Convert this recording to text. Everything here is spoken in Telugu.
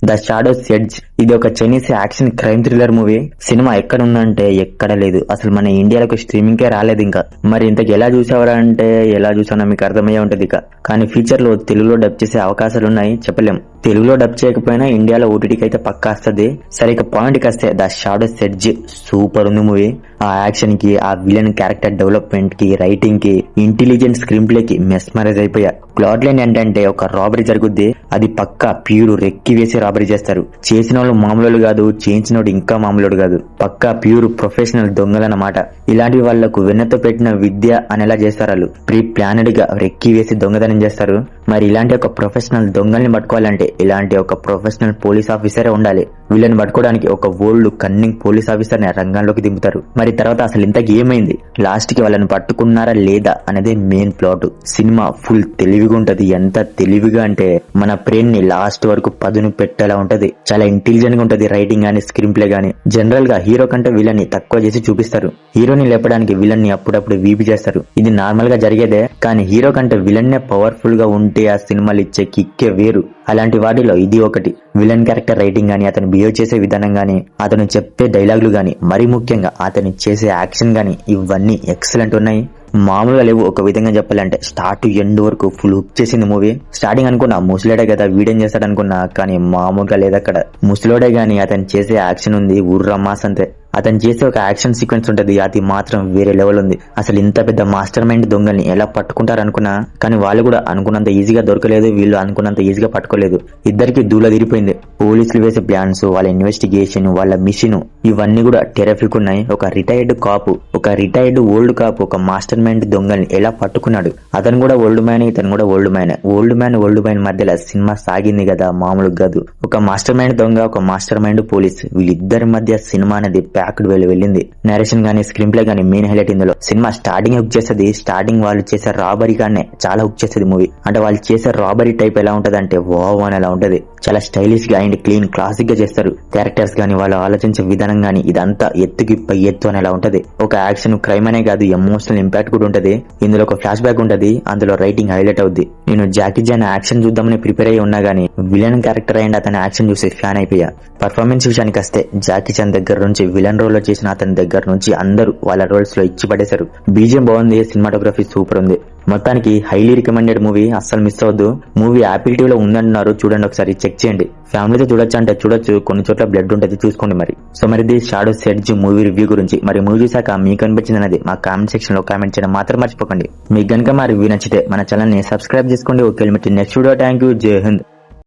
The shadows edge. ఇది ఒక Chinese action crime thriller movie. Cinema ఎక్కడ ఉందంటే ఎక్కడ లేదు, అసలు మన ఇండియాలకు స్ట్రీమింగ్ కే రాలేదు ఇంకా. మరి ఇంతకు ఎలా చూసావరా అంటే ఎలా చూసానో మీకు అర్థమయ్యే ఉంటది ఇక. కానీ ఫ్యూచర్ లో తెలుగులో డబ్ చేసే అవకాశాలు ఉన్నాయి, చెప్పలేం. తెలుగులో డబ్ చేయకపోయినా ఇండియాలో ఓటీటీకి అయితే పక్కా వస్తుంది. సరే ఇక పాయింట్ కి వస్తే ద షాడోస్ ఎడ్జ్ సూపర్ ఉంది మూవీ. ఆ యాక్షన్ కి, ఆ విలన్ క్యారెక్టర్ డెవలప్మెంట్ కి, రైటింగ్ కి, ఇంటెలిజెంట్ స్క్రీన్ ప్లే కి మెస్మరైజ్ అయిపోయా. ప్లాట్ లైన్ ఏంటంటే ఒక రాబరీ జరుగుద్ది, అది పక్కా ప్యూర్ రెక్కి వేసి రాబరీ చేస్తారు. చేసిన వాళ్ళు మామూలు కాదు, చేయించినోడు ఇంకా మామూలు కాదు, పక్కా ప్యూర్ ప్రొఫెషనల్ దొంగలన్నమాట. ఇలాంటి వాళ్లకు వెన్నతో పెట్టిన విద్య అనేలా చేస్తారు. వాళ్ళు ప్రీ ప్లానెడ్ గా రెక్కి వేసి దొంగతనం చేస్తారు. మరి ఇలాంటి ఒక ప్రొఫెషనల్ దొంగల్ని పట్టుకోవాలంటే ఇలాంటి ఒక ప్రొఫెషనల్ పోలీస్ ఆఫీసరే ఉండాలి. వీళ్ళని పట్టుకోవడానికి ఒక ఓల్డ్ కన్నింగ్ పోలీస్ ఆఫీసర్ ని రంగంలోకి దింపుతారు. మరి తర్వాత అసలు ఇంతకు ఏమైంది, లాస్ట్ కి వాళ్ళని పట్టుకున్నారా లేదా అనేది మెయిన్ ప్లాట్. సినిమా ఫుల్ తెలివిగా ఉంటది. ఎంత తెలివిగా అంటే మన బ్రెయిన్ ని లాస్ట్ వరకు పదును పెట్టేలా ఉంటది. చాలా ఇంటెలిజెంట్ గా ఉంటది రైటింగ్ గానీ, స్క్రీన్ ప్లే గానీ. జనరల్ గా హీరో కంటే విలన్ ని తక్కువ చేసి చూపిస్తారు. హీరోని లేపడానికి విలన్ ని అప్పుడప్పుడు వీపి చేస్తారు. ఇది నార్మల్ గా జరిగేదే, కానీ హీరో కంటే విలన్ నే పవర్ఫుల్ గా ఉంటే ఆ సినిమాలు ఇచ్చే కిక్కే వేరు. అలాంటి వాటిలో ఇది ఒకటి. విలన్ క్యారెక్టర్ రైటింగ్ గానీ, అతను బిహేవ్ చేసే విధానం గానీ, అతను చెప్పే డైలాగులు గానీ, మరీ ముఖ్యంగా అతను చేసే యాక్షన్ గానీ, ఇవన్నీ ఎక్సలెంట్ ఉన్నాయి. మామూలుగా లేవు. ఒక విధంగా చెప్పాలంటే స్టార్ట్ టు ఎండ్ వరకు ఫుల్ హుక్ చేసింది మూవీ. స్టార్టింగ్ అనుకున్నా ముసలోడే కదా వీడేం చేస్తాడు అనుకున్నా, కానీ మామూలుగా లేదక్కడ. ముసలోడే గానీ అతను చేసే యాక్షన్ ఉంది ఉర్రమాస్ అంతే. అతను చేసే ఒక యాక్షన్ సీక్వెన్స్ ఉంటది, అది మాత్రం వేరే లెవెల్ ఉంది. అసలు ఇంత పెద్ద మాస్టర్ మైండ్ దొంగల్ని ఎలా పట్టుకుంటారు అనుకున్నా, కానీ వాళ్ళు కూడా అనుకున్నంత ఈజీగా దొరకలేదు, వీళ్ళు అనుకున్నంత ఈజీగా పట్టుకోలేదు. ఇద్దరికి దూల తీరిపోయింది. పోలీసులు వేసే ప్లాన్స్, వాళ్ళ ఇన్వెస్టిగేషన్, వాళ్ళ మిషన్, ఇవన్నీ కూడా టెరఫిక్ ఉన్నాయి. ఒక రిటైర్డ్ కాపు, ఒక రిటైర్డ్ ఓల్డ్ కాపు ఒక మాస్టర్ మైండ్ దొంగల్ని ఎలా పట్టుకున్నాడు. అతను కూడా ఓల్డ్ మ్యాన్, ఇతను కూడా ఓల్డ్ మ్యాన్. ఓల్డ్ మ్యాన్ మధ్యలో సినిమా సాగింది కదా, మామూలుగా కాదు. ఒక మాస్టర్ మైండ్ దొంగ, ఒక మాస్టర్ మైండ్ పోలీస్, వీళ్ళిద్దరి మధ్య సినిమా అనేది ప్యాక్డ్ వెళ్ళింది. నరేషన్ గానీ, స్క్రీన్ ప్లే గానీ మెయిన్ హైలైట్ ఇందులో. సినిమా స్టార్టింగ్ హుక్ చేస్తుంది. స్టార్టింగ్ వాళ్ళు చేసే రాబరీ గానే చాలా హుక్ చేస్తుంది మూవీ. అంటే వాళ్ళు చేసే రాబరీ టైప్ ఎలా ఉంటది అంటే వావ్ అని ఎలా ఉంటది. చాలా స్టైలిష్ గా అండ్ క్లీన్ క్లాసిక్ గా చేస్తారు. క్యారెక్టర్స్ గానీ, వాళ్ళు ఆలోచించే విధానం గానీ, ఇదంతా ఎత్తుకి పై ఎత్తు అని ఎలా ఉంటది. ఒక యాక్షన్ క్రైమ్ అనే కాదు, ఎమోషనల్ ఇంపాక్ట్ కూడా ఉంటది. ఇందులో ఒక ఫ్లాష్ బ్యాక్ ఉంటది, అందులో రైటింగ్ హైలైట్ అవుద్ది. నేను జాకీ చాన్ యాక్షన్ చూద్దామని ప్రిపేర్ అయ్యి ఉన్నా గానీ విలన్ క్యారెక్టర్ అండ్ అతని యాక్షన్ చూసి ఫ్యాన్ అయిపోయా. పర్ఫార్మెన్స్ విషయానికి వస్తే జాకీ చాన్ దగ్గర నుంచి, విలన్ రోల్ లో చేసిన అతని దగ్గర నుంచి అందరూ వాళ్ళ రోల్స్ లో ఇచ్చి పడేశారు. బీజిఎం బాగుంది, సినిమాటోగ్రఫీ సూపర్ ఉంది. మొత్తానికి హైలీ రికమెండెడ్ మూవీ, అస్సలు మిస్ అవ్వద్దు. మూవీ యాపిల్ టీవీలో ఉందంటున్నారు, చూడండి ఒకసారి చెక్ చేయండి. ఫ్యామిలీతో చూడొచ్చు అంటే చూడొచ్చు, కొన్ని చోట్ల బ్లడ్ ఉంటుంది, చూసుకోండి మరి. సో మరి ఇది షాడోస్ ఎడ్జ్ మూవీ రివ్యూ గురించి. మరి మూవీ చూసాక మీకు అనిపించింది అనేది మా కామెంట్ సెక్షన్ లో కామెంట్ చేయడం మాత్రం మర్చిపోకండి. మీకు గనుక మా రివ్యూ నచ్చితే మన ఛానల్ ని సబ్స్క్రైబ్ చేసుకోండి. Okay next video. Thank you. జై హింద్.